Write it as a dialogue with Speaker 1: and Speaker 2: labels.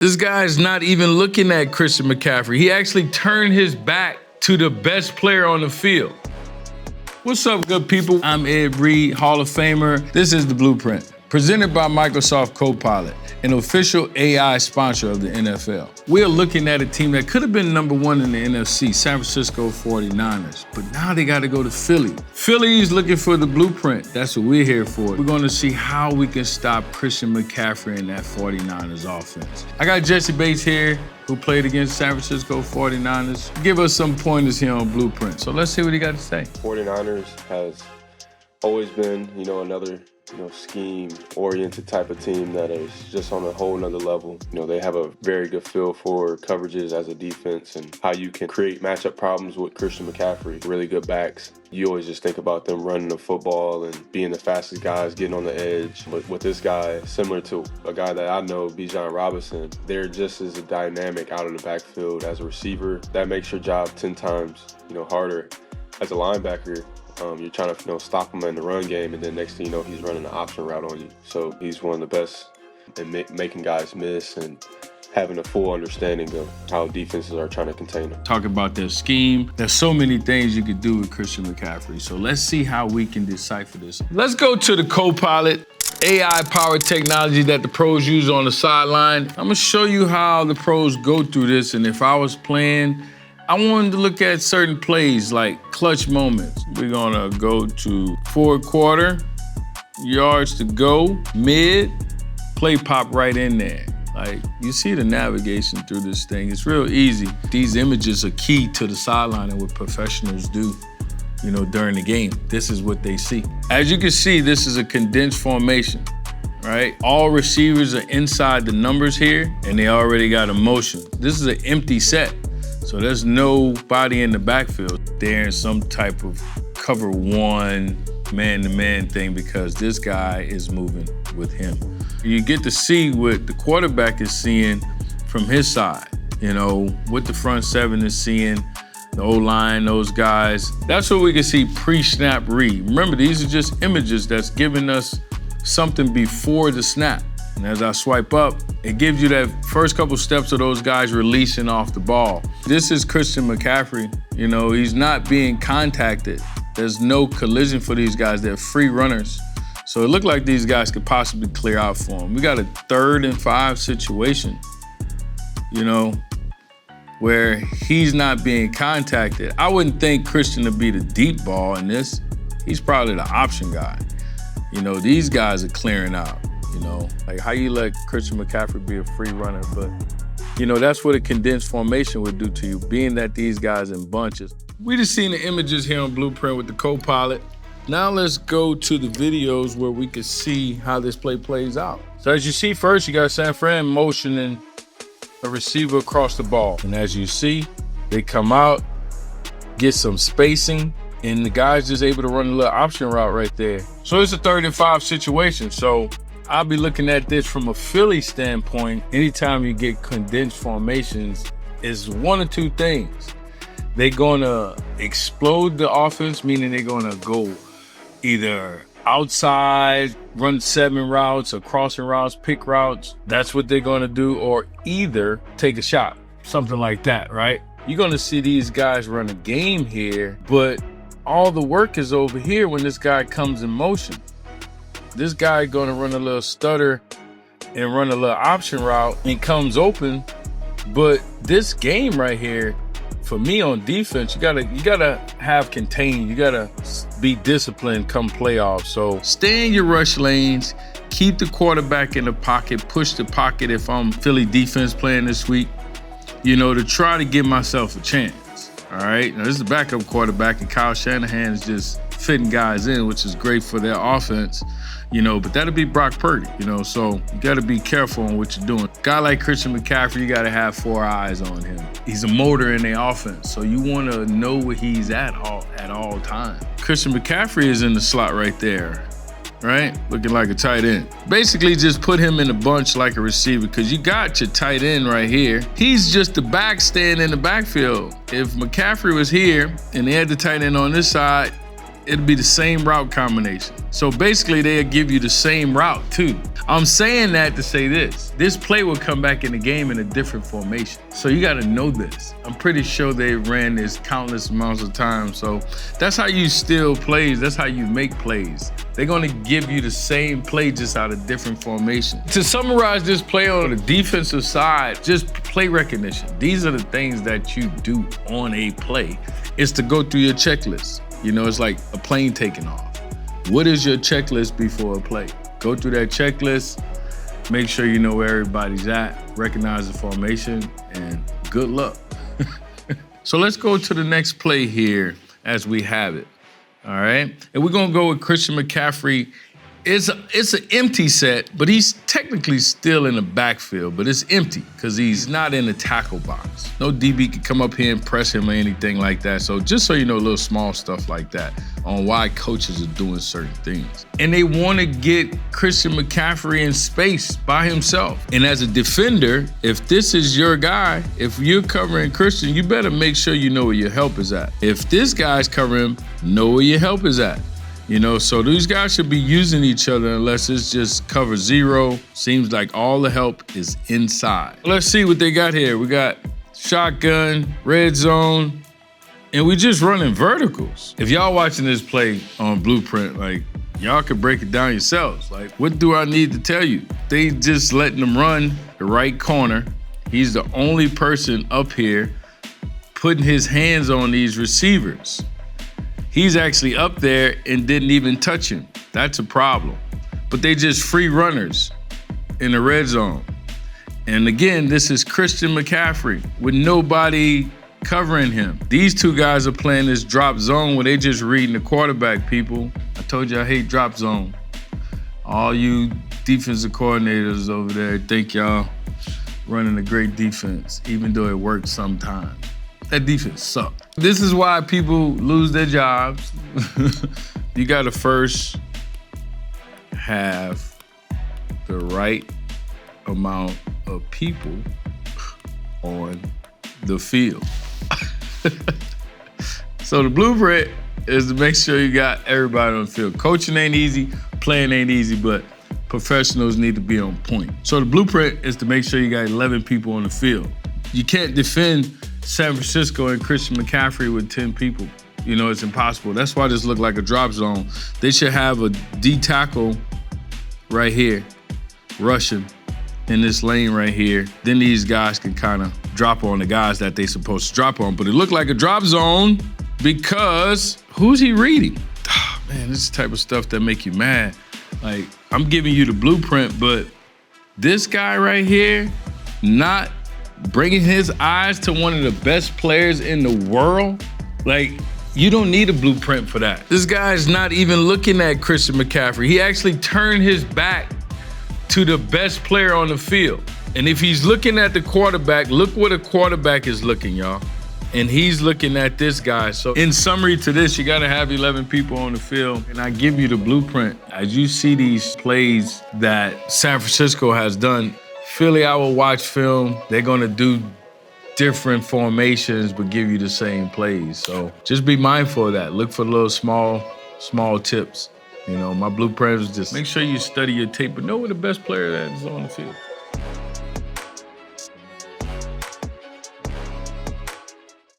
Speaker 1: This guy's not even looking at Christian McCaffrey. He actually turned his back to the best player on the field. What's up, good people? I'm Ed Reed, Hall of Famer. This is The Blueprint, presented by Microsoft Copilot, an official AI sponsor of the NFL. We are looking at a team that could have been number one in the NFC, San Francisco 49ers, but now they got to go to Philly. Philly's looking for the blueprint. That's what we're here for. We're going to see how we can stop Christian McCaffrey and that 49ers offense. I got Jesse Bates here, who played against San Francisco 49ers. Give us some pointers here on Blueprint. So let's see what he got to say.
Speaker 2: 49ers has always been, another scheme-oriented type of team that is just on a whole nother level. They have a very good feel for coverages as a defense and how you can create matchup problems with Christian McCaffrey. Really good backs. You always just think about them running the football and being the fastest guys, getting on the edge. But with this guy, similar to a guy that I know, Bijan Robinson, they're just as a dynamic out of the backfield as a receiver. That makes your job 10 times, harder. As a linebacker, you're trying to stop him in the run game, and then next thing you know, he's running an option route on you. So he's one of the best in making guys miss and having a full understanding of how defenses are trying to contain him.
Speaker 1: Talk about their scheme. There's so many things you could do with Christian McCaffrey. So let's see how we can decipher this. Let's go to the Copilot, AI-powered technology that the pros use on the sideline. I'm gonna show you how the pros go through this, and if I was playing, I wanted to look at certain plays like clutch moments. We're gonna go to fourth quarter, yards to go, mid, play pop right in there. Like, you see the navigation through this thing. It's real easy. These images are key to the sideline and what professionals do, during the game. This is what they see. As you can see, this is a condensed formation, right? All receivers are inside the numbers here, and they already got a motion. This is an empty set. So there's nobody in the backfield. They're in some type of cover one, man-to-man thing because this guy is moving with him. You get to see what the quarterback is seeing from his side, what the front seven is seeing, the O-line, those guys. That's what we can see pre-snap read. Remember, these are just images that's giving us something before the snap. And as I swipe up, it gives you that first couple steps of those guys releasing off the ball. This is Christian McCaffrey. He's not being contacted. There's no collision for these guys. They're free runners. So it looked like these guys could possibly clear out for him. We got a 3rd and 5 situation, where he's not being contacted. I wouldn't think Christian to be the deep ball in this. He's probably the option guy. These guys are clearing out. Like how you let Christian McCaffrey be a free runner, but that's what a condensed formation would do to you, being that these guys in bunches. We just seen the images here on Blueprint with the Copilot. Now let's go to the videos where we can see how this play plays out. So as you see, first you got San Fran motioning a receiver across the ball. And as you see, they come out, get some spacing, and the guy's just able to run a little option route right there. So it's a 3rd and 5 situation. So I'll be looking at this from a Philly standpoint. Anytime you get condensed formations, is one of two things. They're gonna explode the offense, meaning they're gonna go either outside, run 7 routes or crossing routes, pick routes. That's what they're gonna do, or either take a shot, something like that, right? You're gonna see these guys run a game here, but all the work is over here when this guy comes in motion. This guy gonna run a little stutter and run a little option route and comes open. But this game right here, for me on defense, you gotta have contained. You gotta be disciplined come playoffs. So stay in your rush lanes, keep the quarterback in the pocket, push the pocket if I'm Philly defense playing this week, to try to give myself a chance. All right, now this is the backup quarterback, and Kyle Shanahan is just fitting guys in, which is great for their offense. But that'll be Brock Purdy, so you got to be careful on what you're doing. A guy like Christian McCaffrey, you got to have 4 eyes on him. He's a motor in their offense, so you want to know where he's at all times. Christian McCaffrey is in the slot right there, right? Looking like a tight end. Basically, just put him in a bunch like a receiver because you got your tight end right here. He's just the back staying in the backfield. If McCaffrey was here and they had the tight end on this side, it'll be the same route combination. So basically, they'll give you the same route too. I'm saying that to say this. This play will come back in the game in a different formation. So you gotta know this. I'm pretty sure they ran this countless amounts of times. So that's how you steal plays. That's how you make plays. They're gonna give you the same play just out of different formation. To summarize this play on the defensive side, just play recognition. These are the things that you do on a play. It's to go through your checklist. You know, it's like a plane taking off. What is your checklist before a play? Go through that checklist, make sure you know where everybody's at, recognize the formation, and good luck. So let's go to the next play here as we have it, all right? And we're gonna go with Christian McCaffrey. It's an empty set, but he's technically still in the backfield, but it's empty because he's not in the tackle box. No DB can come up here and press him or anything like that. So just so you know, little small stuff like that on why coaches are doing certain things. And they want to get Christian McCaffrey in space by himself. And as a defender, if this is your guy, if you're covering Christian, you better make sure you know where your help is at. If this guy's covering him, know where your help is at. You know, so these guys should be using each other unless it's just cover zero. Seems like all the help is inside. Let's see what they got here. We got shotgun, red zone, and we just running verticals. If y'all watching this play on Blueprint, like, y'all can break it down yourselves. Like, what do I need to tell you? They just letting them run the right corner. He's the only person up here putting his hands on these receivers. He's actually up there and didn't even touch him. That's a problem. But they just free runners in the red zone. And again, this is Christian McCaffrey with nobody covering him. These two guys are playing this drop zone where they just reading the quarterback, people. I told you I hate drop zone. All you defensive coordinators over there think y'all running a great defense, even though it works sometimes. That defense sucked. This is why people lose their jobs. You gotta first have the right amount of people on the field. So the blueprint is to make sure you got everybody on the field. Coaching ain't easy, playing ain't easy, but professionals need to be on point. So the blueprint is to make sure you got 11 people on the field. You can't defend San Francisco and Christian McCaffrey with 10 people. You know, it's impossible. That's why this looked like a drop zone. They should have a D tackle right here, rushing in this lane right here. Then these guys can kind of drop on the guys that they supposed to drop on. But it looked like a drop zone because who's he reading? Oh, man, this is the type of stuff that make you mad. Like, I'm giving you the blueprint, but this guy right here, not bringing his eyes to one of the best players in the world, like, you don't need a blueprint for that. This guy's not even looking at Christian McCaffrey. He actually turned his back to the best player on the field. And if he's looking at the quarterback, look where the quarterback is looking, y'all. And he's looking at this guy. So in summary to this, you gotta have 11 people on the field. And I give you the blueprint. As you see these plays that San Francisco has done, Philly, I will watch film. They're gonna do different formations, but give you the same plays. So just be mindful of that. Look for the little small tips. You know, my blueprint is just make sure you study your tape, but know where the best player that is on the field.